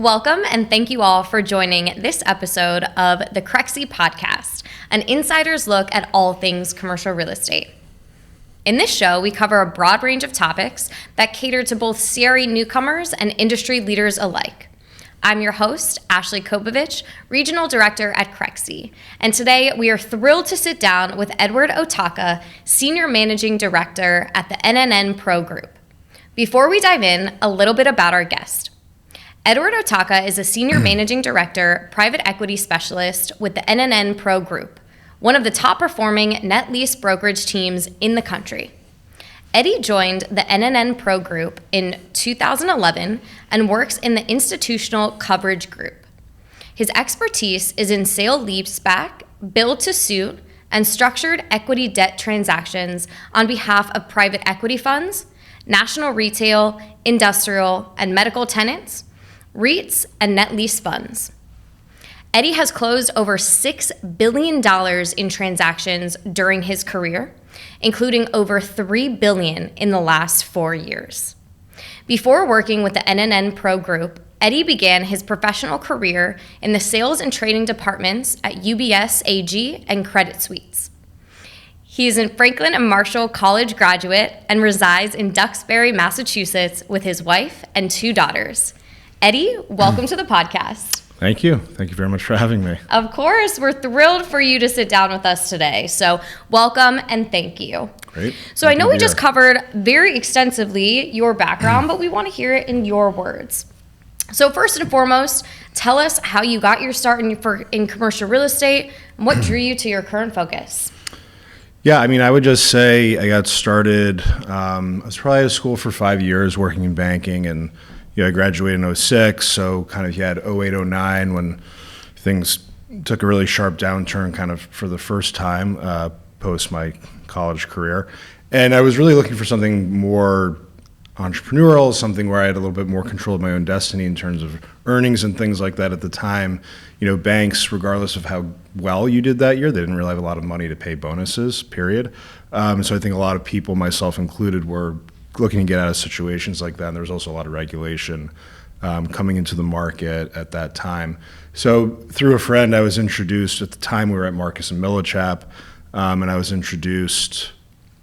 Welcome and thank you all for joining this episode of the Crexi Podcast, an insider's look at all things commercial real estate. In this show, we cover a broad range of topics that cater to both CRE newcomers and industry leaders alike. I'm your host, Ashley Kobovitch, Regional Director at Crexi, and today we are thrilled to sit down with Edward Otocka, Senior Managing Director at the NNN Pro Group. Before we dive in, a little bit about our guest. Edward Otocka is a Senior Managing Director, Private Equity Specialist with the NNN Pro Group, one of the top performing net lease brokerage teams in the country. Eddie joined the NNN Pro Group in 2011 and works in the institutional coverage group. His expertise is in sale-leaseback, build-to-suit, and structured equity debt transactions on behalf of private equity funds, national retail, industrial, and medical tenants, REITs, and net lease funds. Eddie has closed over $6 billion in transactions during his career, including over $3 billion in the last 4 years. Before working with the NNN Pro Group, Eddie began his professional career in the sales and trading departments at UBS AG and Credit Suisse. He is a Franklin and Marshall College graduate and resides in Duxbury, Massachusetts with his wife and 2 daughters. Eddie, welcome to the podcast. Thank you. Thank you very much for having me. Of course. We're thrilled for you to sit down with us today. So welcome and thank you. Great. So I know we just covered very extensively your background, but we want to hear it in your words. So first and foremost, tell us how you got your start in commercial real estate and what drew you to your current focus. Yeah, I mean, I would just say I got started, I was probably out of school for 5 years working in banking, and I graduated in 06, so kind of you had 08, 09 when things took a really sharp downturn kind of for the first time post my college career. And I was really looking for something more entrepreneurial, something where I had a little bit more control of my own destiny in terms of earnings and things like that. At the time, banks, regardless of how well you did that year, they didn't really have a lot of money to pay bonuses, period. So I think a lot of people, myself included, were looking to get out of situations like that. And there was also a lot of regulation coming into the market at that time. So through a friend, I was introduced, at the time we were at Marcus & Millichap, and I was introduced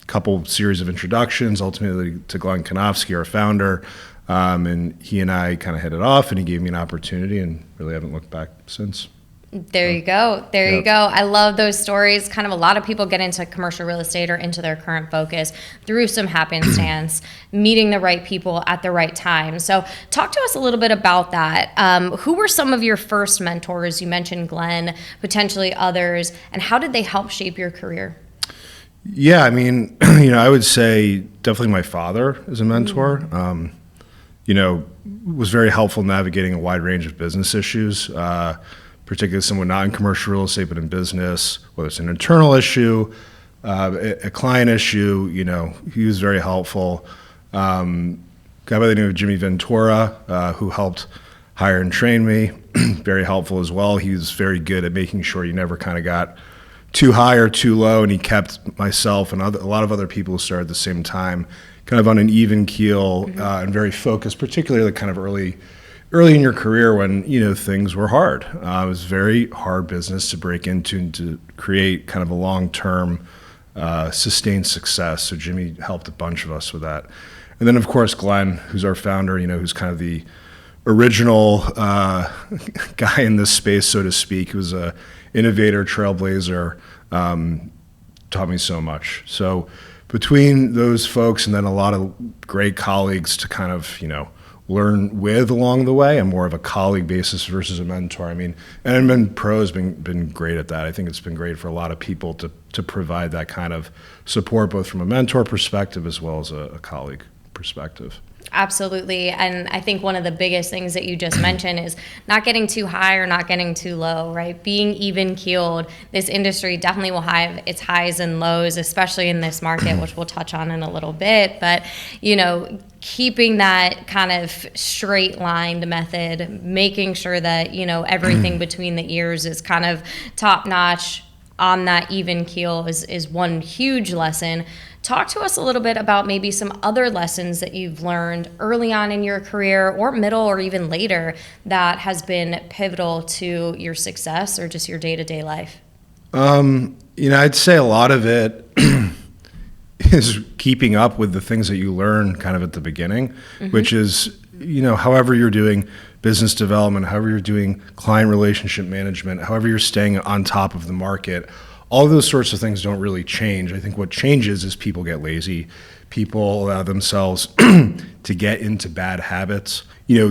a couple series of introductions, ultimately to Glenn Konofsky, our founder, and he and I kind of hit it off, and he gave me an opportunity, and really haven't looked back since. There you go. There you go. I love those stories. Kind of a lot of people get into commercial real estate or into their current focus through some happenstance, meeting the right people at the right time. So talk to us a little bit about that. Who were some of your first mentors? You mentioned Glenn, potentially others, and how did they help shape your career? Yeah, I mean, I would say definitely my father is a mentor. Was very helpful navigating a wide range of business issues, particularly someone not in commercial real estate, but in business, whether it's an internal issue, a client issue, he was very helpful. Guy by the name of Jimmy Ventura, who helped hire and train me, very helpful as well. He was very good at making sure you never kind of got too high or too low, and he kept myself and a lot of other people who started at the same time kind of on an even keel, and very focused, particularly kind of early in your career when, things were hard. It was very hard business to break into and to create kind of a long-term sustained success. So Jimmy helped a bunch of us with that. And then, of course, Glenn, who's our founder, who's kind of the original guy in this space, so to speak, who's a innovator, trailblazer, taught me so much. So between those folks and then a lot of great colleagues to kind of, learn with along the way, I'm more of a colleague basis versus a mentor. I mean, and Pro has been great at that. I think it's been great for a lot of people to provide that kind of support, both from a mentor perspective as well as a colleague perspective. Absolutely. And I think one of the biggest things that you just mentioned is not getting too high or not getting too low, right? Being even keeled. This industry definitely will have its highs and lows, especially in this market, which we'll touch on in a little bit. But, keeping that kind of straight lined method, making sure that, everything between the ears is kind of top notch on that even keel is one huge lesson. Talk to us a little bit about maybe some other lessons that you've learned early on in your career or middle or even later that has been pivotal to your success or just your day-to-day life. I'd say a lot of it is keeping up with the things that you learn kind of at the beginning, which is, however you're doing business development, however you're doing client relationship management, however you're staying on top of the market, all those sorts of things don't really change. I think what changes is people get lazy. People allow themselves to get into bad habits.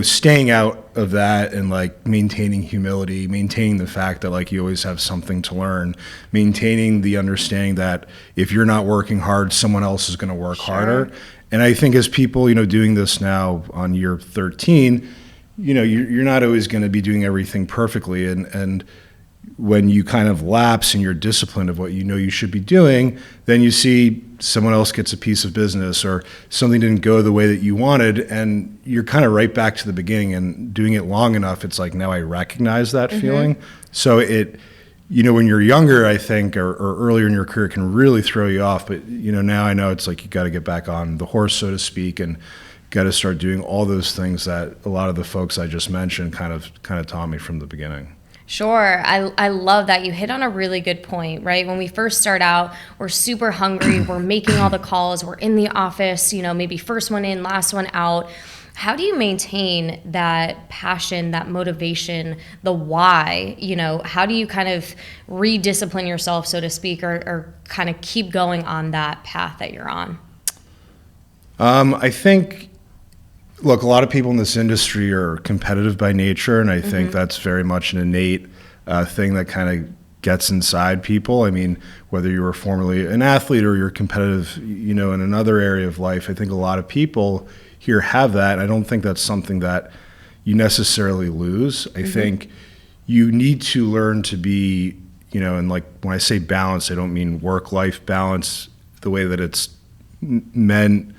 Staying out of that and like maintaining humility, maintaining the fact that like you always have something to learn, maintaining the understanding that if you're not working hard, someone else is going to work harder. And I think as people, doing this now on year 13, you're not always going to be doing everything perfectly. And when you kind of lapse in your discipline of what you should be doing, then you see someone else gets a piece of business or something didn't go the way that you wanted, and you're kind of right back to the beginning. And doing it long enough, it's like, now I recognize that feeling. So when you're younger, I think, or earlier in your career, it can really throw you off. But, now I know it's like you got to get back on the horse, so to speak, and got to start doing all those things that a lot of the folks I just mentioned kind of taught me from the beginning. Sure. I love that. You hit on a really good point, right? When we first start out, we're super hungry. We're making all the calls. We're in the office, maybe first one in, last one out. How do you maintain that passion, that motivation, the why? How do you kind of rediscipline yourself, so to speak, or kind of keep going on that path that you're on? I think, look, a lot of people in this industry are competitive by nature, and I think that's very much an innate thing that kind of gets inside people. I mean, whether you were formerly an athlete or you're competitive, in another area of life, I think a lot of people here have that. I don't think that's something that you necessarily lose. I think you need to learn to be, and like when I say balance, I don't mean work-life balance the way that it's meant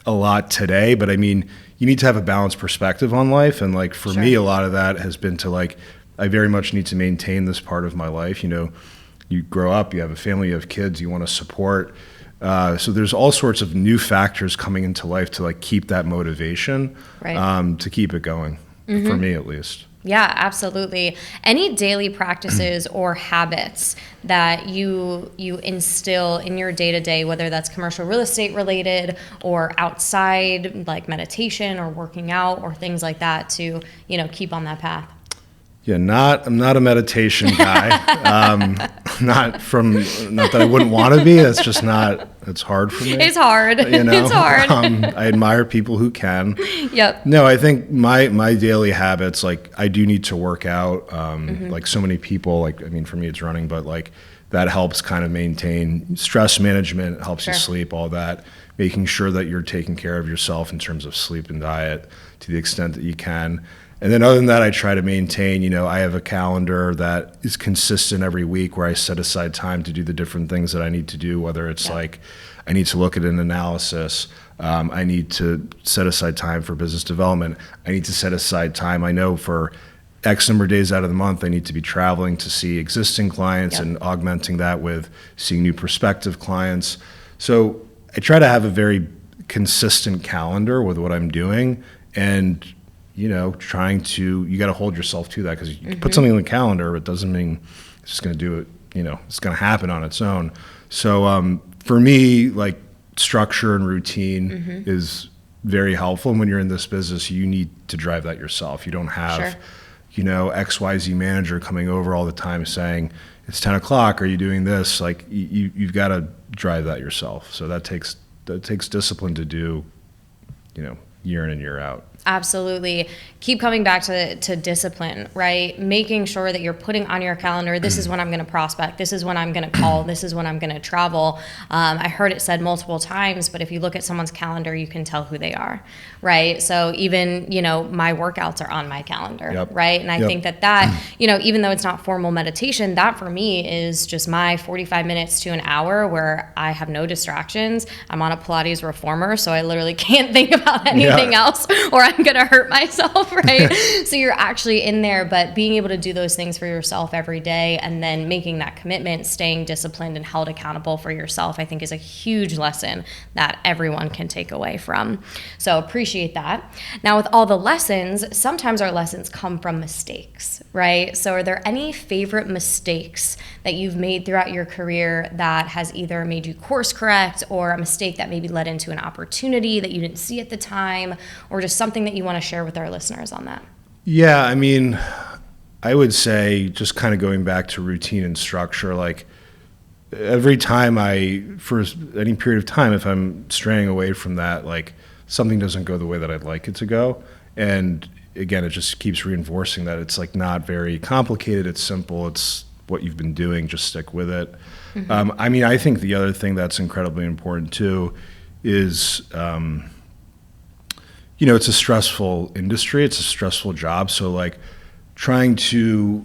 a lot today, but I mean, you need to have a balanced perspective on life. And like for me, a lot of that has been to like, I very much need to maintain this part of my life. You grow up, you have a family, you have kids, you want to support. So there's all sorts of new factors coming into life to like keep that motivation, to keep it going, for me at least. Yeah, absolutely. Any daily practices or habits that you instill in your day-to-day, whether that's commercial real estate related or outside, like meditation or working out or things like that to, keep on that path? Yeah, I'm not a meditation guy. Not that I wouldn't want to be. It's just not. It's hard for me. It's hard. It's hard. I admire people who can. Yep. No, I think my daily habits, like I do need to work out. Like so many people, for me it's running, but like that helps kind of maintain stress management. It helps you sleep, all that. Making sure that you're taking care of yourself in terms of sleep and diet to the extent that you can. And then other than that, I try to maintain, I have a calendar that is consistent every week where I set aside time to do the different things that I need to do, whether it's like I need to look at an analysis, I need to set aside time for business development, I need to set aside time, I know for X number of days out of the month, I need to be traveling to see existing clients and augmenting that with seeing new prospective clients. So I try to have a very consistent calendar with what I'm doing, and you got to hold yourself to that, because you can put something on the calendar, but it doesn't mean it's just going to do it, it's going to happen on its own. So for me, like structure and routine is very helpful. And when you're in this business, you need to drive that yourself. You don't have, XYZ manager coming over all the time saying, it's 10 o'clock, are you doing this? Like you've got to drive that yourself. So that takes discipline to do, year in and year out. Absolutely. Keep coming back to discipline, right? Making sure that you're putting on your calendar, this is when I'm going to prospect, this is when I'm going to call, this is when I'm going to travel. I heard it said multiple times, but if you look at someone's calendar, you can tell who they are, right? So even, my workouts are on my calendar, right? And I think that, even though it's not formal meditation, that for me is just my 45 minutes to an hour where I have no distractions. I'm on a Pilates reformer, so I literally can't think about anything else, or I'm going to hurt myself, right? So you're actually in there, but being able to do those things for yourself every day and then making that commitment, staying disciplined and held accountable for yourself, I think is a huge lesson that everyone can take away from. So appreciate that. Now, with all the lessons, sometimes our lessons come from mistakes, right? So are there any favorite mistakes that you've made throughout your career that has either made you course correct, or a mistake that maybe led into an opportunity that you didn't see at the time, or just something that you want to share with our listeners on that? Yeah, I mean, I would say, just kind of going back to routine and structure, like every time for any period of time, if I'm straying away from that, like something doesn't go the way that I'd like it to go. And again, it just keeps reinforcing that it's like not very complicated. It's simple. It's what you've been doing. Just stick with it. Mm-hmm. I mean, I think the other thing that's incredibly important too is, it's a stressful industry. It's a stressful job. So like trying to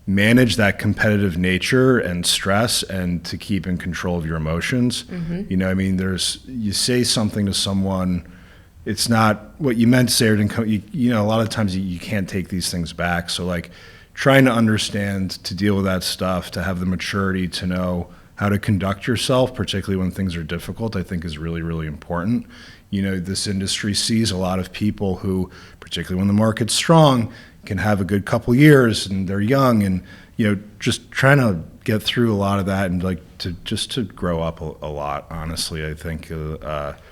manage that competitive nature and stress and to keep in control of your emotions. Mm-hmm. I mean, you say something to someone, it's not what you meant to say, or a lot of times you can't take these things back. So like trying to understand, to deal with that stuff, to have the maturity to know how to conduct yourself, particularly when things are difficult, I think is really, really important. This industry sees a lot of people who, particularly when the market's strong, can have a good couple years and they're young, and just trying to get through a lot of that and like to grow up a lot. Honestly, I think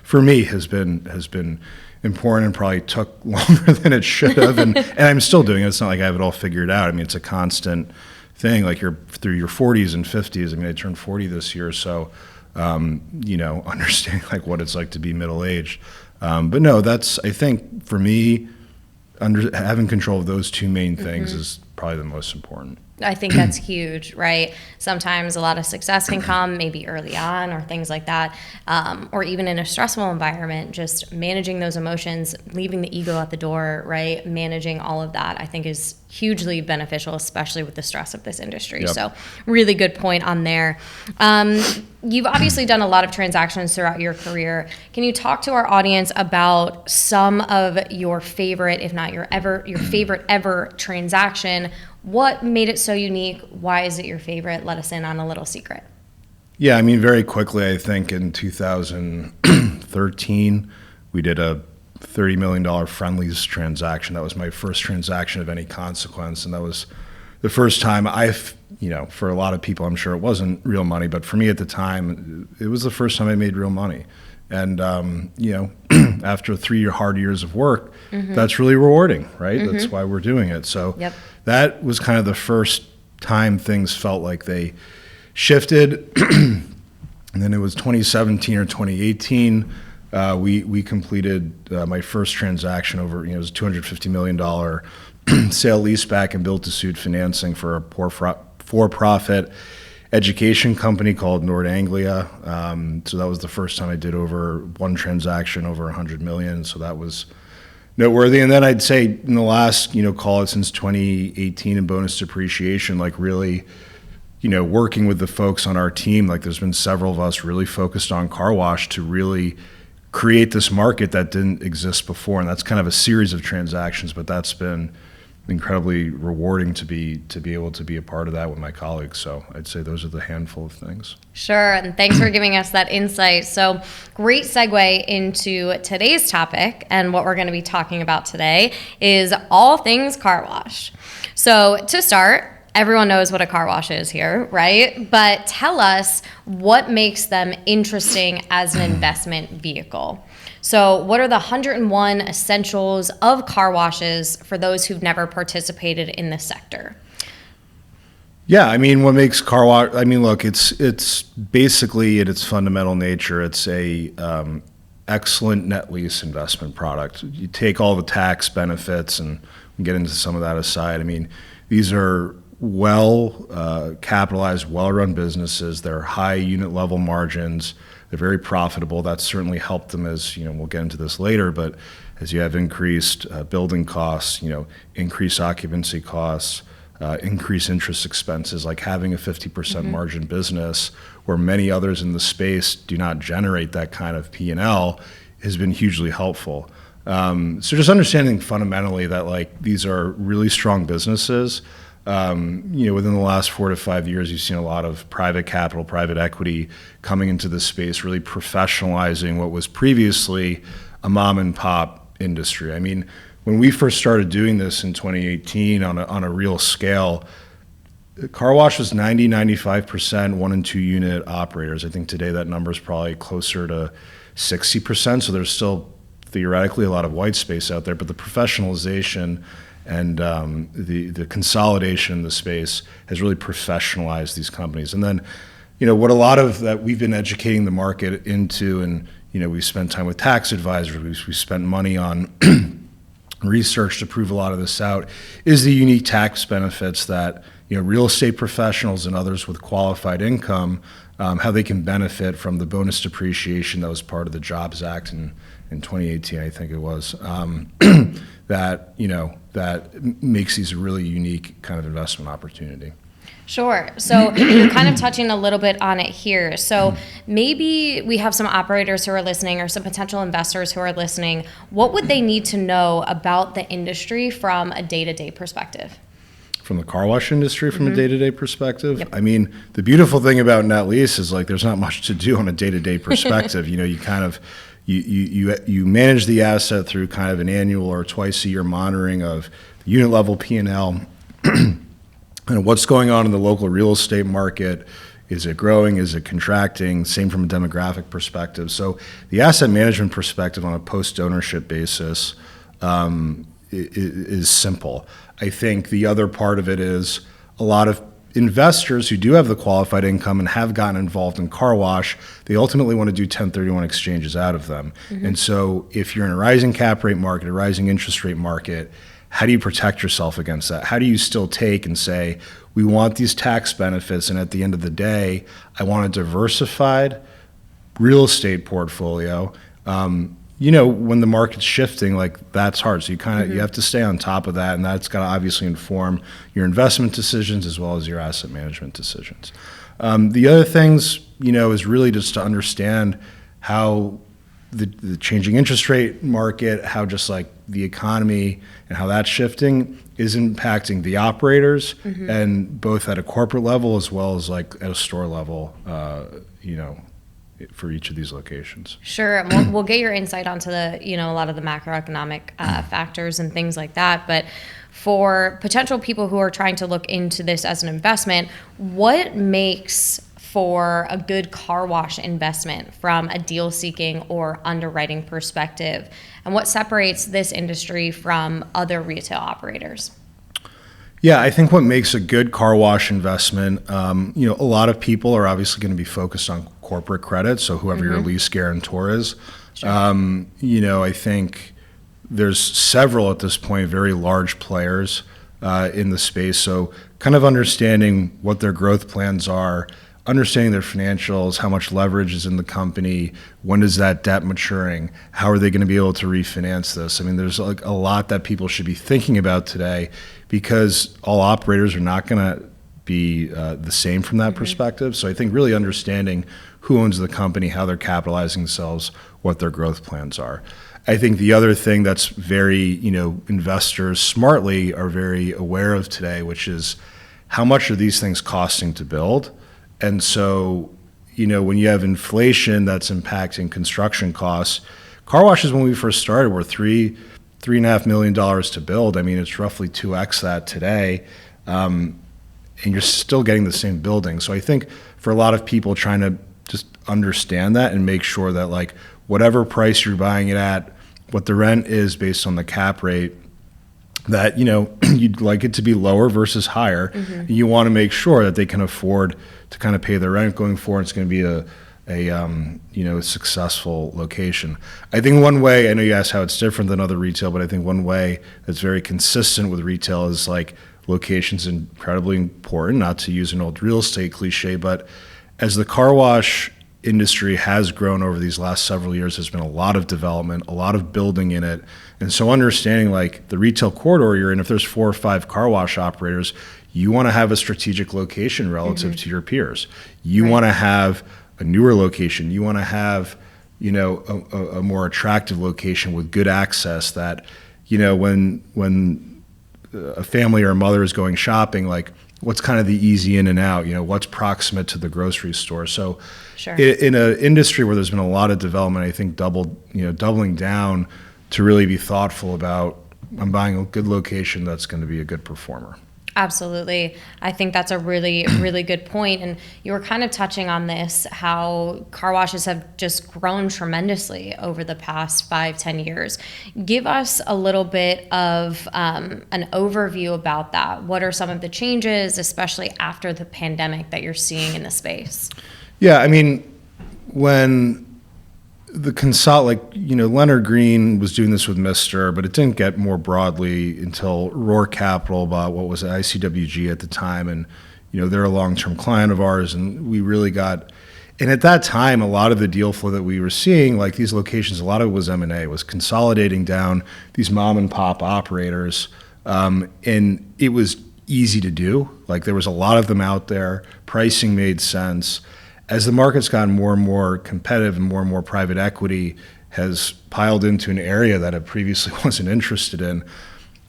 for me has been important and probably took longer than it should have, and I'm still doing it. It's not like I have it all figured out. I mean, it's a constant thing. Like you're through your 40s and 50s. I mean, I turned 40 this year, so understanding like what it's like to be middle aged. But no, that's, I think for me, having control of those two main things mm-hmm. is probably the most important. I think that's huge, right? Sometimes a lot of success can come maybe early on or things like that, or even in a stressful environment, just managing those emotions, leaving the ego at the door, right? Managing all of that, I think is hugely beneficial, especially with the stress of this industry. Yep. So really good point on there. You've obviously done a lot of transactions throughout your career. Can you talk to our audience about some of your favorite, if not your favorite ever transaction? What made it so unique? Why is it your favorite? Let us in on a little secret. Yeah, I mean, very quickly, I think in 2013, we did a $30 million friend lease transaction. That was my first transaction of any consequence. And that was the first time for a lot of people, I'm sure it wasn't real money, but for me at the time, it was the first time I made real money. And, after 3 hard years of work, mm-hmm. that's really rewarding, right? Mm-hmm. That's why we're doing it. So yep. That was kind of the first time things felt like they shifted. And then it was 2017 or 2018. We completed my first transaction over, it was a $250 million sale leaseback and build-to-suit financing for a for-profit education company called Nord Anglia. So that was the first time I did over one transaction over $100 million. So that was noteworthy. And then I'd say in the last, call it since 2018 in bonus depreciation, like really, working with the folks on our team, like there's been several of us really focused on car wash to really create this market that didn't exist before. And that's kind of a series of transactions, but that's been incredibly rewarding to be able to be a part of that with my colleagues. So I'd say those are the handful of things. Sure, and thanks for giving us that insight. So great segue into today's topic, and what we're going to be talking about today is all things car wash. So to start, everyone knows what a car wash is here, right? But tell us what makes them interesting as an investment vehicle. So what are the 101 essentials of car washes for those who've never participated in this sector? Yeah, I mean, what makes car wash, look, it's basically at its fundamental nature, it's a excellent net lease investment product. You take all the tax benefits, and we get into some of that aside. I mean, these are well capitalized, well-run businesses. They're high unit level margins. They're very profitable. That's certainly helped them, as we'll get into this later, but as you have increased building costs, increased occupancy costs, increased interest expenses, like having a 50% mm-hmm. margin business where many others in the space do not generate that kind of P&L has been hugely helpful. So just understanding fundamentally that like these are really strong businesses. Within the last 4 to 5 years, you've seen a lot of private capital, private equity coming into this space, really professionalizing what was previously a mom and pop industry. I mean, when we first started doing this in 2018 on a real scale, car wash was 95% 1 and 2 unit operators. I think today that number is probably closer to 60%. So there's still theoretically a lot of white space out there, but the professionalization and the consolidation in the space has really professionalized these companies. And then, what a lot of that we've been educating the market into, and we spent time with tax advisors, we spent money on research to prove a lot of this out, is the unique tax benefits that real estate professionals and others with qualified income, how they can benefit from the bonus depreciation that was part of the Jobs Act in 2018, I think it was, that makes these a really unique kind of investment opportunity. Sure. So you're kind of touching a little bit on it here. So maybe we have some operators who are listening or some potential investors who are listening. What would they need to know about the industry from a day-to-day perspective? From the car wash industry, from a day-to-day perspective? Yep. I mean, the beautiful thing about net-lease is like there's not much to do on a day-to-day perspective. You kind of you manage the asset through kind of an annual or twice a year monitoring of the unit level P&L and what's going on in the local real estate market. Is it growing? Is it contracting? Same from a demographic perspective. So the asset management perspective on a post-ownership basis is simple. I think the other part of it is a lot of investors who do have the qualified income and have gotten involved in car wash, they ultimately want to do 1031 exchanges out of them. And so if you're in a rising cap rate market, a rising interest rate market, how do you protect yourself against that? How do you still take and say, we want these tax benefits, and at the end of the day, I want a diversified real estate portfolio. When the market's shifting, like that's hard. So you kind of you have to stay on top of that, and that's got to obviously inform your investment decisions as well as your asset management decisions. The other things, is really just to understand how the changing interest rate market, how just like the economy and how that's shifting is impacting the operators, and both at a corporate level as well as like at a store level, for each of these locations. Sure. We'll get your insight onto the, a lot of the macroeconomic factors and things like that. But for potential people who are trying to look into this as an investment, what makes for a good car wash investment from a deal seeking or underwriting perspective? And what separates this industry from other retail operators? Yeah, I think what makes a good car wash investment, a lot of people are obviously going to be focused on corporate credit, so whoever your lease guarantor is. Sure. I think there's several at this point very large players in the space, so kind of understanding what their growth plans are, understanding their financials, how much leverage is in the company, when is that debt maturing, how are they going to be able to refinance this? I mean, there's like a lot that people should be thinking about today because all operators are not going to be the same from that perspective. So I think really understanding who owns the company, how they're capitalizing themselves, what their growth plans are. I think the other thing that's very, investors smartly are very aware of today, which is how much are these things costing to build? And so, when you have inflation that's impacting construction costs, car washes when we first started were $3.5 million to build. I mean, it's roughly 2x that today, and you're still getting the same building. So I think for a lot of people trying to just understand that and make sure that like whatever price you're buying it at, what the rent is based on the cap rate, that you'd like it to be lower versus higher. You want to make sure that they can afford to kind of pay their rent going forward. It's going to be a successful location. I think one way, I know you asked how it's different than other retail, but I think one way that's very consistent with retail is like location's incredibly important, not to use an old real estate cliche, but as the car wash industry has grown over these last several years, there's been a lot of development, a lot of building in it. And so understanding like the retail corridor you're in, if there's 4 or 5 car wash operators, you want to have a strategic location relative to your peers. You want to have a newer location. You want to have, a more attractive location with good access that, when a family or a mother is going shopping, like what's kind of the easy in and out, what's proximate to the grocery store. So Sure. in an industry where there's been a lot of development, I think doubling down to really be thoughtful about, I'm buying a good location that's going to be a good performer. Absolutely. I think that's a really, really good point. And you were kind of touching on this, how car washes have just grown tremendously over the past 5-10 years. Give us a little bit of an overview about that. What are some of the changes, especially after the pandemic, that you're seeing in the space? Yeah, I mean, when Leonard Green was doing this with Mister, but it didn't get more broadly until Roar Capital bought what was ICWG at the time, and they're a long-term client of ours, and we really got. And at that time, a lot of the deal flow that we were seeing, like these locations, a lot of it was M&A, was consolidating down these mom and pop operators, and it was easy to do. Like there was a lot of them out there. Pricing made sense. As the market's gotten more and more competitive and more private equity has piled into an area that it previously wasn't interested in,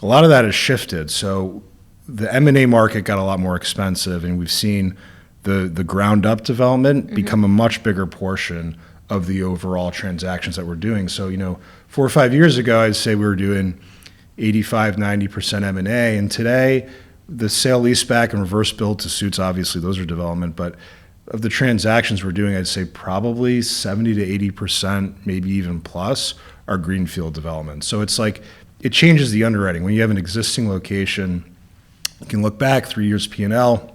a lot of that has shifted. So the M&A market got a lot more expensive, and we've seen the ground up development become a much bigger portion of the overall transactions that we're doing. So, 4 or 5 years ago, I'd say we were doing 85-90% M&A, and today the sale leaseback and reverse build to suits, obviously those are development, but of the transactions we're doing, I'd say probably 70 to 80%, maybe even plus, are greenfield development. So it's like, it changes the underwriting. When you have an existing location, you can look back 3 years P&L,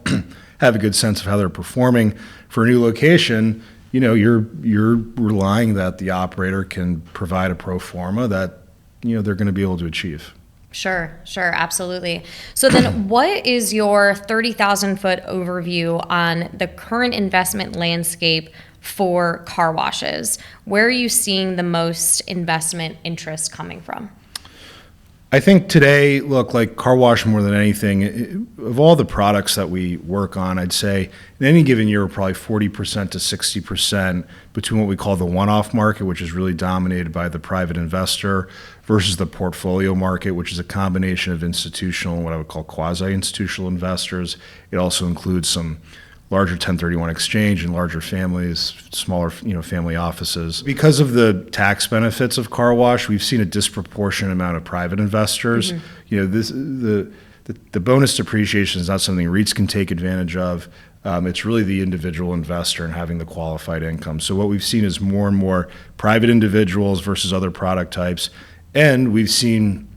have a good sense of how they're performing. For a new location, you're relying that the operator can provide a pro forma that, they're going to be able to achieve. Sure, absolutely. So then what is your 30,000-foot overview on the current investment landscape for car washes? Where are you seeing the most investment interest coming from? I think today, look, like car wash more than anything, of all the products that we work on, I'd say in any given year, we're probably 40% to 60% between what we call the one-off market, which is really dominated by the private investor, versus the portfolio market, which is a combination of institutional and what I would call quasi-institutional investors. It also includes some larger 1031 exchange and larger families, smaller, family offices. Because of the tax benefits of car wash, we've seen a disproportionate amount of private investors. The bonus depreciation is not something REITs can take advantage of. It's really the individual investor and having the qualified income. So what we've seen is more and more private individuals versus other product types. And we've seen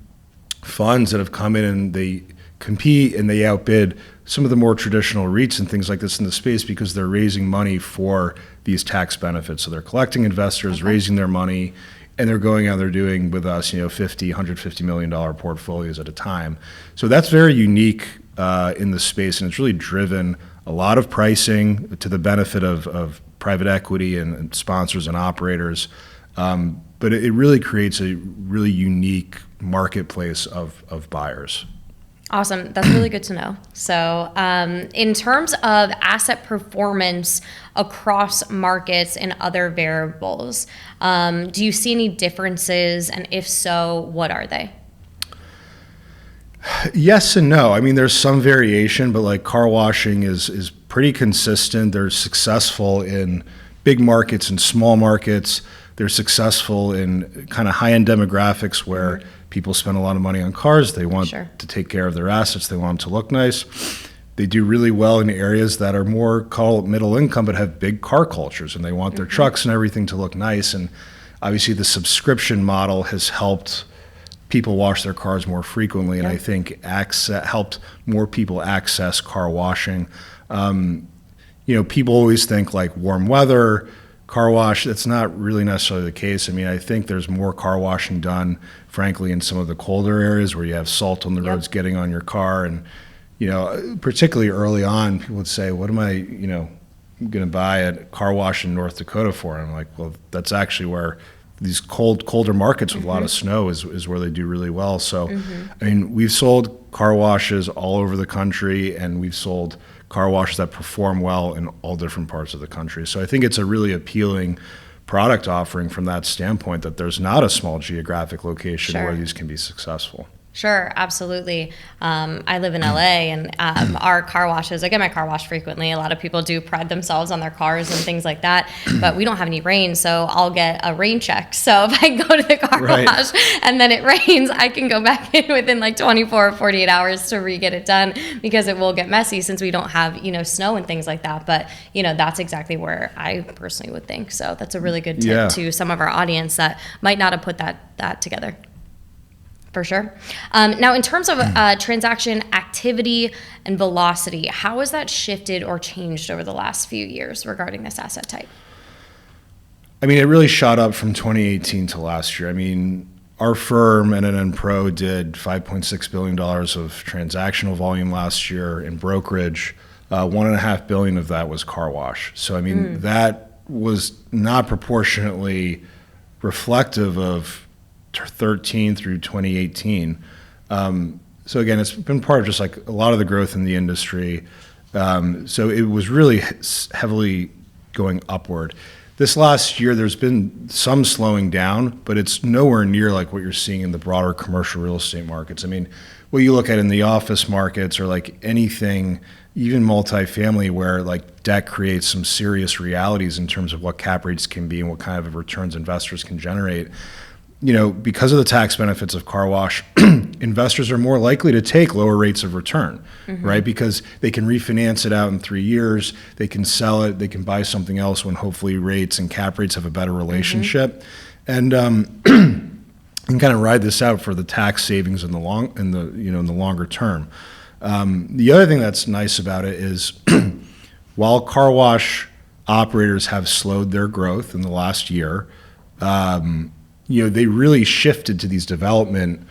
funds that have come in and they compete and they outbid some of the more traditional REITs and things like this in the space because they're raising money for these tax benefits. So they're collecting investors, raising their money, and they're going out, they're doing with us, $150 million portfolios at a time. So that's very unique in the space, and it's really driven a lot of pricing to the benefit of private equity and sponsors and operators. But it really creates a really unique marketplace of buyers. Awesome. That's really good to know. So in terms of asset performance across markets and other variables, do you see any differences? And if so, what are they? Yes and no. I mean, there's some variation, but like car washing is pretty consistent. They're successful in big markets and small markets. They're successful in kind of high-end demographics where people spend a lot of money on cars. They want to take care of their assets. They want them to look nice. They do really well in areas that are more called middle income but have big car cultures, and they want their trucks and everything to look nice. And obviously the subscription model has helped people wash their cars more frequently, and I think helped more people access car washing. People always think like warm weather, car wash. That's not really necessarily the case. I mean, I think there's more car washing done, frankly, in some of the colder areas where you have salt on the roads getting on your car. And, particularly early on, people would say, what am I, going to buy a car wash in North Dakota for? And I'm like, well, that's actually where these colder markets with a lot of snow is where they do really well. So, I mean, we've sold car washes all over the country, and we've sold car washes that perform well in all different parts of the country. So I think it's a really appealing product offering from that standpoint, that there's not a small geographic location Sure. where these can be successful. Sure, absolutely. I live in LA, and our car washes, I get my car washed frequently. A lot of people do pride themselves on their cars and things like that, but we don't have any rain, so I'll get a rain check. So if I go to the car wash and then it rains, I can go back in within like 24 or 48 hours to re-get it done, because it will get messy since we don't have, snow and things like that. But, that's exactly where I personally would think. So that's a really good tip to some of our audience that might not have put that together. For sure. Now, in terms of transaction activity and velocity, how has that shifted or changed over the last few years regarding this asset type? I mean, it really shot up from 2018 to last year. I mean, our firm, NNN Pro, did $5.6 billion of transactional volume last year in brokerage. $1.5 billion of that was car wash. So, I mean, that was not proportionately reflective of 13 through 2018. So again, it's been part of just like a lot of the growth in the industry. So it was really heavily going upward. This last year, there's been some slowing down, but it's nowhere near like what you're seeing in the broader commercial real estate markets. I mean, what you look at in the office markets, or like anything, even multifamily, where like debt creates some serious realities in terms of what cap rates can be and what kind of returns investors can generate. Because of the tax benefits of car wash, investors are more likely to take lower rates of return, right? Because they can refinance it out in 3 years, they can sell it, they can buy something else when hopefully rates and cap rates have a better relationship, and kind of ride this out for the tax savings in the longer term. The other thing that's nice about it is, while car wash operators have slowed their growth in the last year, they really shifted to these development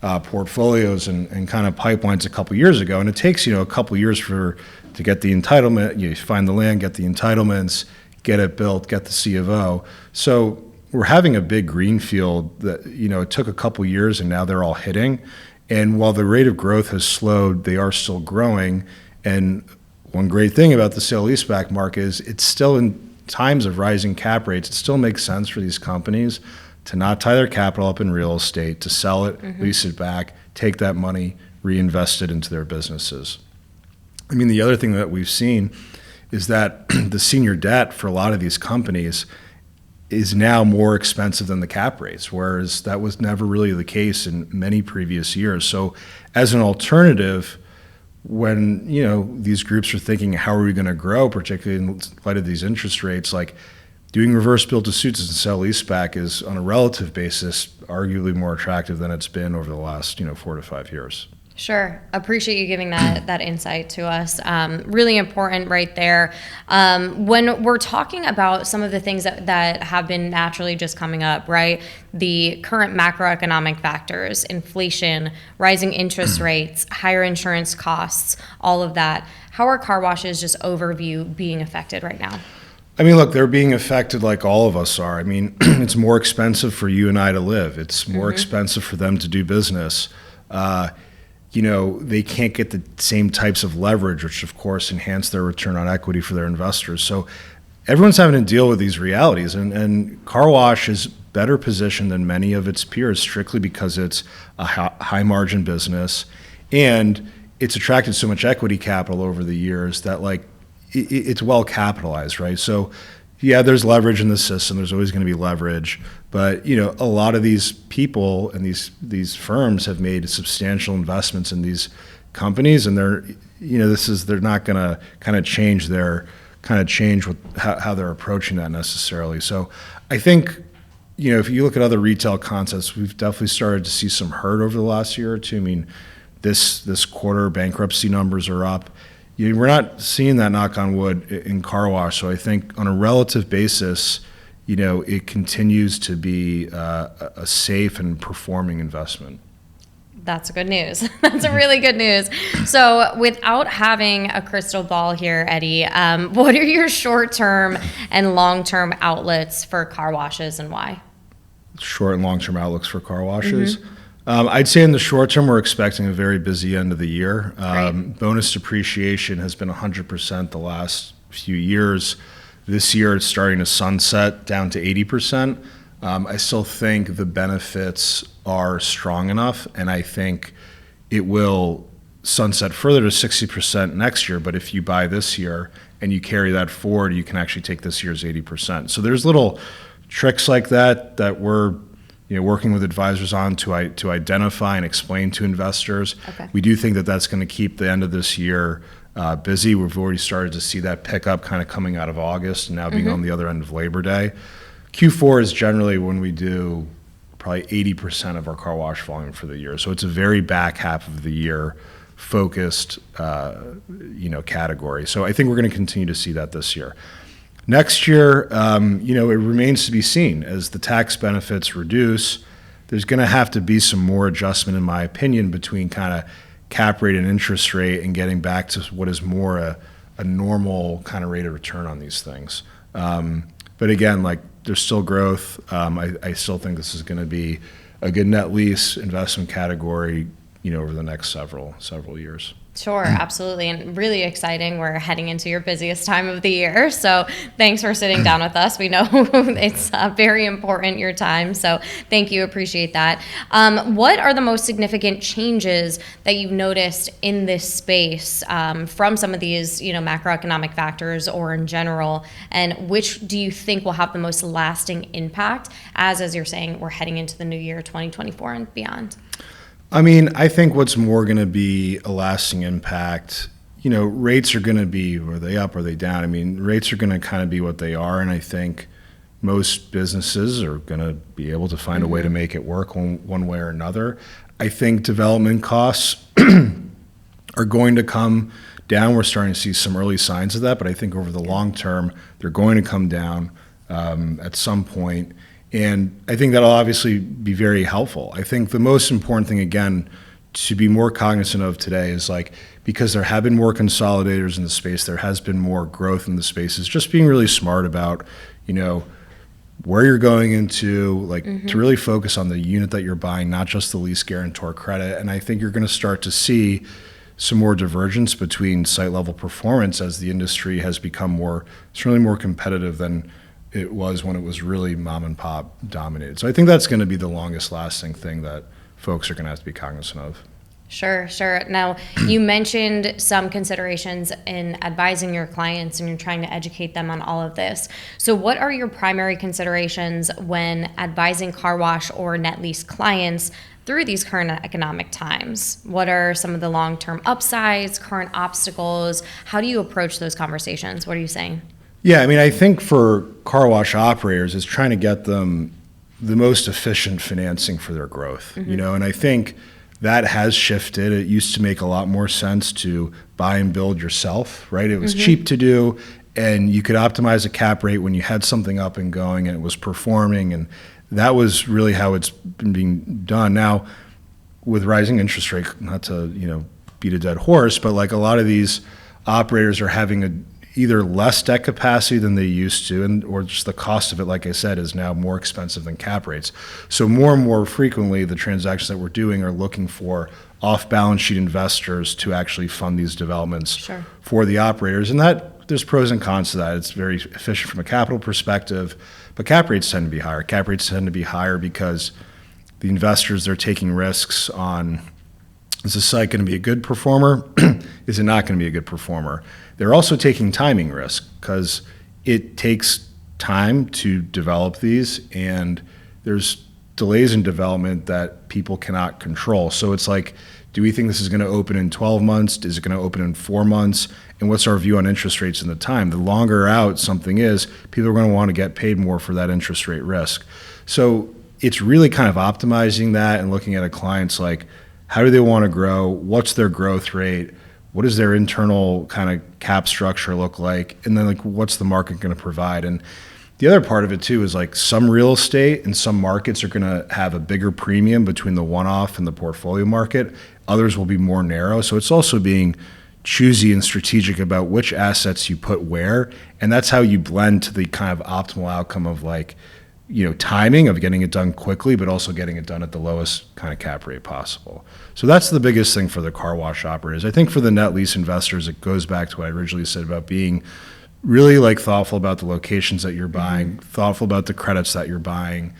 portfolios and kind of pipelines a couple years ago. And it takes, a couple years to get the entitlement. You find the land, get the entitlements, get it built, get the C of O. So we're having a big greenfield that, it took a couple years and now they're all hitting. And while the rate of growth has slowed, they are still growing. And one great thing about the sale-leaseback market is it's still, in times of rising cap rates, it still makes sense for these companies to not tie their capital up in real estate, to sell it, lease it back, take that money, reinvest it into their businesses. I mean, the other thing that we've seen is that the senior debt for a lot of these companies is now more expensive than the cap rates, whereas that was never really the case in many previous years. So as an alternative, when these groups are thinking, how are we going to grow, particularly in light of these interest rates, like doing reverse build-to-suits and sell-leaseback is, on a relative basis, arguably more attractive than it's been over the last 4 to 5 years. Sure. Appreciate you giving that insight to us. Really important right there. When we're talking about some of the things that have been naturally just coming up, right? The current macroeconomic factors, inflation, rising interest rates, higher insurance costs, all of that. How are car washes, just overview, being affected right now? I mean, look, they're being affected like all of us are. I mean, it's more expensive for you and I to live. It's more expensive for them to do business. They can't get the same types of leverage, which of course enhance their return on equity for their investors. So everyone's having to deal with these realities, and car wash is better positioned than many of its peers strictly because it's a high margin business, and it's attracted so much equity capital over the years that it's well capitalized, right? So yeah, there's leverage in the system. There's always going to be leverage, but a lot of these people and these firms have made substantial investments in these companies, and they're not going to kind of change with how they're approaching that necessarily. So I think if you look at other retail concepts, we've definitely started to see some hurt over the last year or two. I mean, this quarter bankruptcy numbers are up. We're not seeing that, knock on wood, in car wash. So I think on a relative basis, it continues to be a safe and performing investment. That's good news. That's a really good news. So without having a crystal ball here, Eddie, what are your short-term and long-term outlets for car washes, and why? Short and long-term outlooks for car washes? I'd say in the short term, we're expecting a very busy end of the year. Bonus depreciation has been 100% the last few years. This year it's starting to sunset down to 80%. I still think the benefits are strong enough, and I think it will sunset further to 60% next year. But if you buy this year and you carry that forward, you can actually take this year's 80%. So there's little tricks like that we're working with advisors on to identify and explain to investors. Okay. We do think that that's going to keep the end of this year busy. We've already started to see that pickup kind of coming out of August and now being on the other end of Labor Day. Q4 is generally when we do probably 80% of our car wash volume for the year. So it's a very back half of the year focused category. So I think we're going to continue to see that this year. Next year, it remains to be seen. As the tax benefits reduce, there's going to have to be some more adjustment, in my opinion, between kind of cap rate and interest rate and getting back to what is more a normal kind of rate of return on these things. But again, there's still growth. I still think this is going to be a good net lease investment category, over the next several years. Sure, absolutely, and really exciting. We're heading into your busiest time of the year, so thanks for sitting down with us. We know it's very important, your time, so thank you, appreciate that. What are the most significant changes that you've noticed in this space from some of these, macroeconomic factors or in general, and which do you think will have the most lasting impact as you're saying, we're heading into the new year, 2024 and beyond? I think what's more going to be a lasting impact, rates are going to be, are they up, are they down? Rates are going to kind of be what they are, and I think most businesses are going to be able to find a way to make it work one way or another. I think development costs are going to come down. We're starting to see some early signs of that, but I think over the long term, they're going to come down at some point. And I think that'll obviously be very helpful. I think the most important thing, again, to be more cognizant of today is because there have been more consolidators in the space, there has been more growth in the space, is just being really smart about, where you're going into, to really focus on the unit that you're buying, not just the lease guarantor credit. And I think you're going to start to see some more divergence between site level performance as the industry has become certainly more competitive than it was when it was really mom and pop dominated. So I think that's going to be the longest lasting thing that folks are going to have to be cognizant of. Sure. Now, you mentioned some considerations in advising your clients and you're trying to educate them on all of this. So what are your primary considerations when advising car wash or net lease clients through these current economic times? What are some of the long-term upsides, current obstacles? How do you approach those conversations? What are you saying? Yeah, I think for car wash operators, it's trying to get them the most efficient financing for their growth, and I think that has shifted. It used to make a lot more sense to buy and build yourself, right? It was cheap to do, and you could optimize a cap rate when you had something up and going and it was performing, and that was really how it's been being done. Now, with rising interest rate, not to, beat a dead horse, but a lot of these operators are having either less debt capacity than they used to, or just the cost of it, like I said, is now more expensive than cap rates. So more and more frequently, the transactions that we're doing are looking for off-balance sheet investors to actually fund these developments for the operators. And that there's pros and cons to that. It's very efficient from a capital perspective, but cap rates tend to be higher. Cap rates tend to be higher because the investors, they're taking risks on, is the site going to be a good performer? Is it not going to be a good performer? They're also taking timing risk because it takes time to develop these, and there's delays in development that people cannot control. So it's do we think this is going to open in 12 months? Is it going to open in 4 months? And what's our view on interest rates in the time? The longer out something is, people are going to want to get paid more for that interest rate risk. So it's really kind of optimizing that and looking at a client's how do they want to grow? What's their growth rate? What does their internal kind of cap structure look like? And then what's the market going to provide? And the other part of it too is some real estate and some markets are going to have a bigger premium between the one-off and the portfolio market. Others will be more narrow. So it's also being choosy and strategic about which assets you put where. And that's how you blend to the kind of optimal outcome of timing of getting it done quickly, but also getting it done at the lowest kind of cap rate possible. So that's the biggest thing for the car wash operators. I think for the net lease investors, it goes back to what I originally said about being really like thoughtful about the locations that you're buying, thoughtful about the credits that you're buying,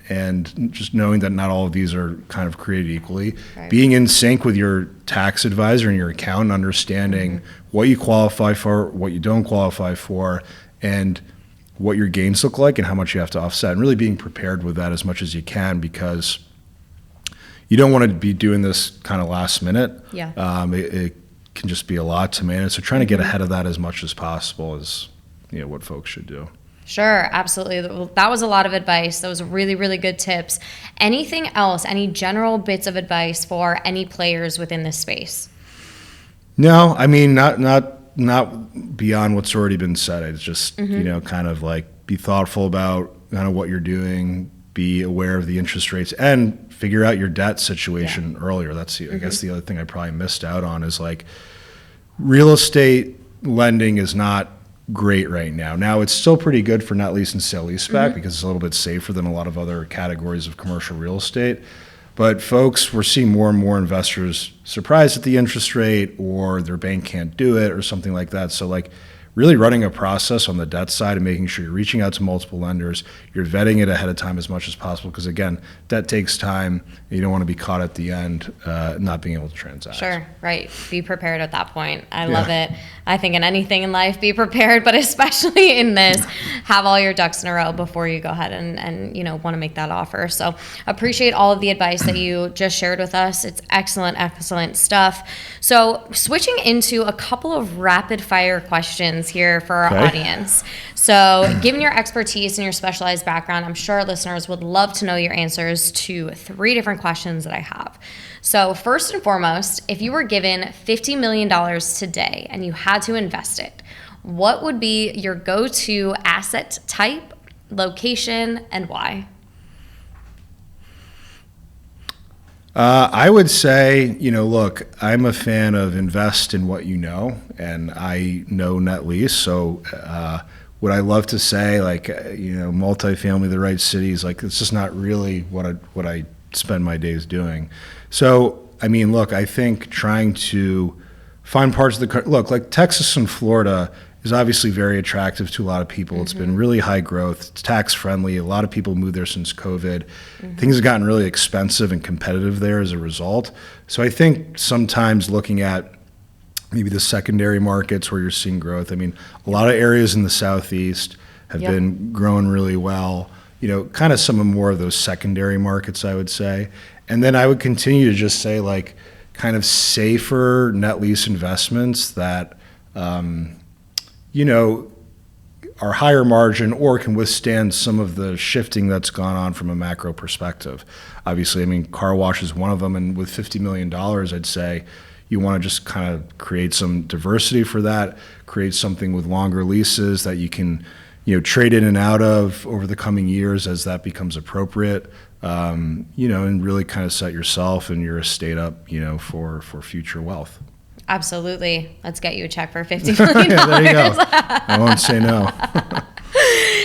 and just knowing that not all of these are kind of created equally. Right. Being in sync with your tax advisor and your accountant, understanding what you qualify for, what you don't qualify for, and what your gains look like and how much you have to offset, and really being prepared with that as much as you can, because you don't want to be doing this kind of last minute. Yeah. It can just be a lot to manage. So trying to get ahead of that as much as possible is what folks should do. Sure, absolutely. That was a lot of advice. Those were really, really good tips. Anything else, any general bits of advice for any players within this space? No, I mean, not beyond what's already been said. It's just, kind of like be thoughtful about kind of what you're doing, be aware of the interest rates, and figure out your debt situation earlier. That's, I guess, the other thing I probably missed out on is like real estate lending is not great right now. Now, it's still pretty good for net lease and sale leaseback because it's a little bit safer than a lot of other categories of commercial real estate. But folks, we're seeing more and more investors surprised at the interest rate, or their bank can't do it or something like that. So like really running a process on the debt side and making sure you're reaching out to multiple lenders, you're vetting it ahead of time as much as possible, because again, debt takes time. You don't want to be caught at the end not being able to transact. Sure, right. Be prepared at that point. I love it. I think in anything in life, be prepared, but especially in this, have all your ducks in a row before you go ahead and want to make that offer. So appreciate all of the advice that you just shared with us. It's excellent stuff. So switching into a couple of rapid fire questions here for our audience. So given your expertise and your specialized background, I'm sure our listeners would love to know your answers to 3 different questions that I have. So first and foremost, if you were given $50 million today and you had to invest it, what would be your go-to asset type, location, and why? I would say, look, I'm a fan of invest in what you know, and I know net lease. So would I love to say, like, multifamily, the right cities, like, it's just not really what I spend my days doing. So, I mean, look, I think trying to find parts of the country, look, like Texas and Florida is obviously very attractive to a lot of people. It's been really high growth. It's tax friendly. A lot of people moved there since COVID. Things have gotten really expensive and competitive there as a result. So I think sometimes looking at maybe the secondary markets where you're seeing growth. I mean, a lot of areas in the Southeast have been growing really well. Kind of some of more of those secondary markets, I would say. And then I would continue to just say, like, kind of safer net lease investments that, are higher margin or can withstand some of the shifting that's gone on from a macro perspective. Obviously, I mean, car wash is one of them. And with $50 million, I'd say you want to just kind of create some diversity for that, create something with longer leases that you can trade in and out of over the coming years as that becomes appropriate, and really kind of set yourself and your estate up, for future wealth. Absolutely. Let's get you a check for $50 million. Yeah, there you go. I won't say no.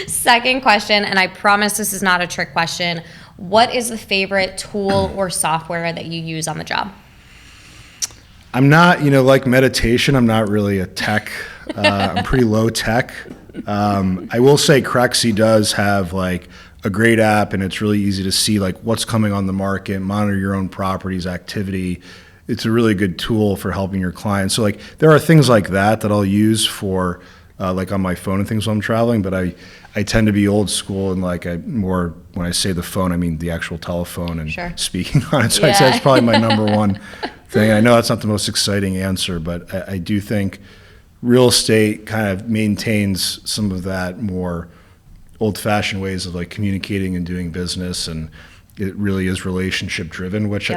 Second question, and I promise this is not a trick question. What is the favorite tool or software that you use on the job? I'm not, like meditation, I'm not really a tech. I'm pretty low tech. I will say Crexi does have like a great app, and it's really easy to see like what's coming on the market, monitor your own property's activity. It's a really good tool for helping your clients. So like there are things like that I'll use for like on my phone and things while I'm traveling, but I tend to be old school, and like more when I say the phone, I mean the actual telephone and speaking on it. So I'd say it's probably my number one thing. I know that's not the most exciting answer, but I do think real estate kind of maintains some of that more old-fashioned ways of like communicating and doing business, and it really is relationship driven, which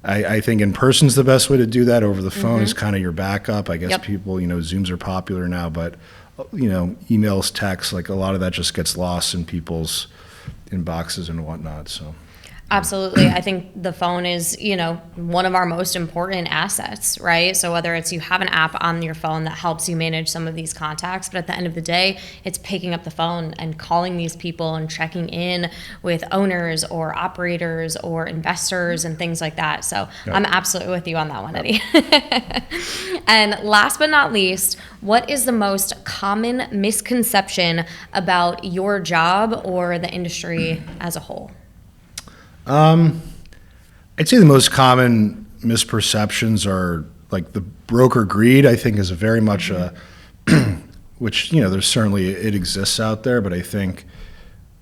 I think in person's the best way to do that. Over the phone is kind of your backup. I guess people, Zooms are popular now, but emails, texts, like a lot of that just gets lost in people's inboxes and whatnot. So Absolutely. I think the phone is, one of our most important assets, right? So whether it's you have an app on your phone that helps you manage some of these contacts, but at the end of the day, it's picking up the phone and calling these people and checking in with owners or operators or investors and things like that. So yep. I'm absolutely with you on that one, Eddie. And last but not least, what is the most common misconception about your job or the industry as a whole? I'd say the most common misperceptions are like the broker greed, I think, is a very much which, there's certainly, it exists out there, but I think,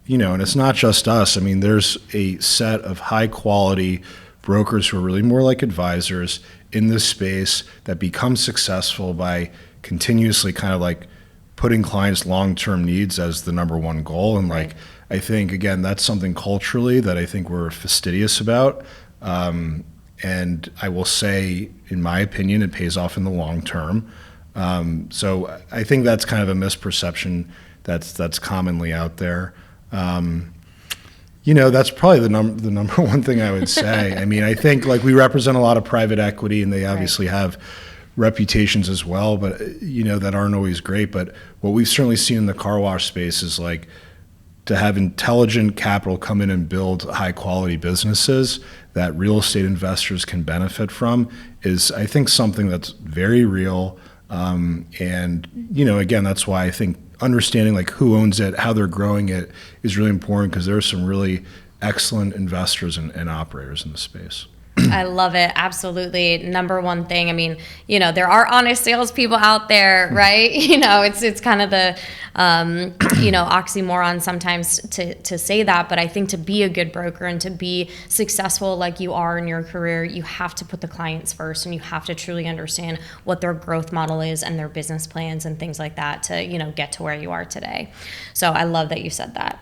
and it's not just us. I mean, there's a set of high quality brokers who are really more like advisors in this space that become successful by continuously kind of like putting clients' long-term needs as the number one goal. And right. I think, again, that's something culturally that I think we're fastidious about. And I will say, in my opinion, it pays off in the long term. So I think that's kind of a misperception that's commonly out there. That's probably the number one thing I would say. I mean, I think like we represent a lot of private equity, and they obviously right. have reputations as well, but that aren't always great. But what we've certainly seen in the car wash space is like to have intelligent capital come in and build high quality businesses that real estate investors can benefit from is, I think, something that's very real. And again, that's why I think understanding like who owns it, how they're growing it is really important, because there are some really excellent investors and operators in the space. I love it. Absolutely. Number one thing, I mean, there are honest salespeople out there, right? It's kind of the, oxymoron sometimes to say that, but I think to be a good broker and to be successful like you are in your career, you have to put the clients first, and you have to truly understand what their growth model is and their business plans and things like that to, get to where you are today. So I love that you said that.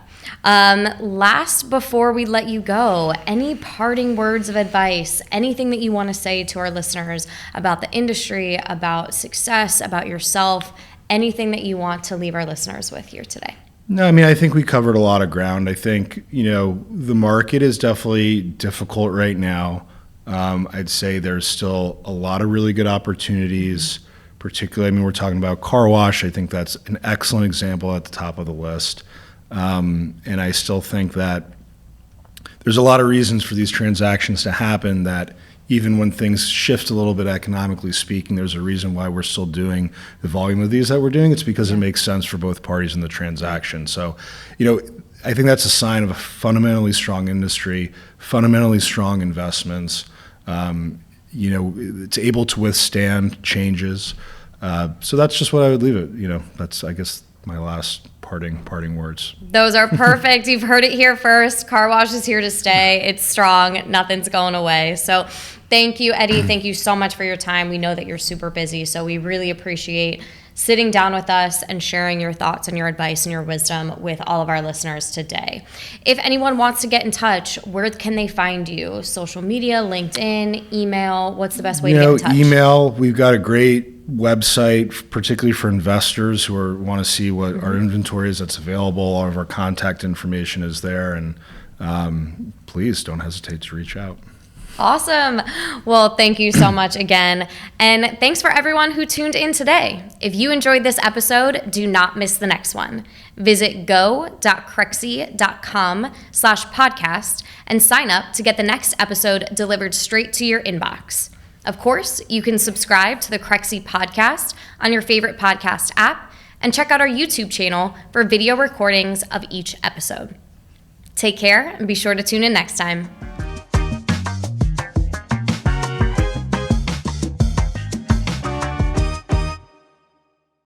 Last, before we let you go, any parting words of advice, anything that you want to say to our listeners about the industry, about success, about yourself, anything that you want to leave our listeners with here today? No, I mean, I think we covered a lot of ground. I think, the market is definitely difficult right now. I'd say there's still a lot of really good opportunities, particularly, I mean, we're talking about car wash. I think that's an excellent example at the top of the list. And I still think that there's a lot of reasons for these transactions to happen, that even when things shift a little bit economically speaking, there's a reason why we're still doing the volume of these that we're doing. It's because it makes sense for both parties in the transaction. So, I think that's a sign of a fundamentally strong industry, fundamentally strong investments. It's able to withstand changes. So that's just what I would leave it. That's, I guess, my last parting words. Those are perfect. You've heard it here first. Car wash is here to stay. It's strong. Nothing's going away. So thank you, Eddie. Thank you so much for your time. We know that you're super busy, so we really appreciate sitting down with us and sharing your thoughts and your advice and your wisdom with all of our listeners today. If anyone wants to get in touch, where can they find you? Social media, LinkedIn, email? What's the best way to get in touch? Email. We've got a great website, particularly for investors who want to see what our inventory is that's available. All of our contact information is there, and please don't hesitate to reach out. Awesome. Well, thank you so much again. And thanks for everyone who tuned in today. If you enjoyed this episode, do not miss the next one. Visit go.crexi.com/podcast and sign up to get the next episode delivered straight to your inbox. Of course, you can subscribe to the Crexi Podcast on your favorite podcast app and check out our YouTube channel for video recordings of each episode. Take care and be sure to tune in next time.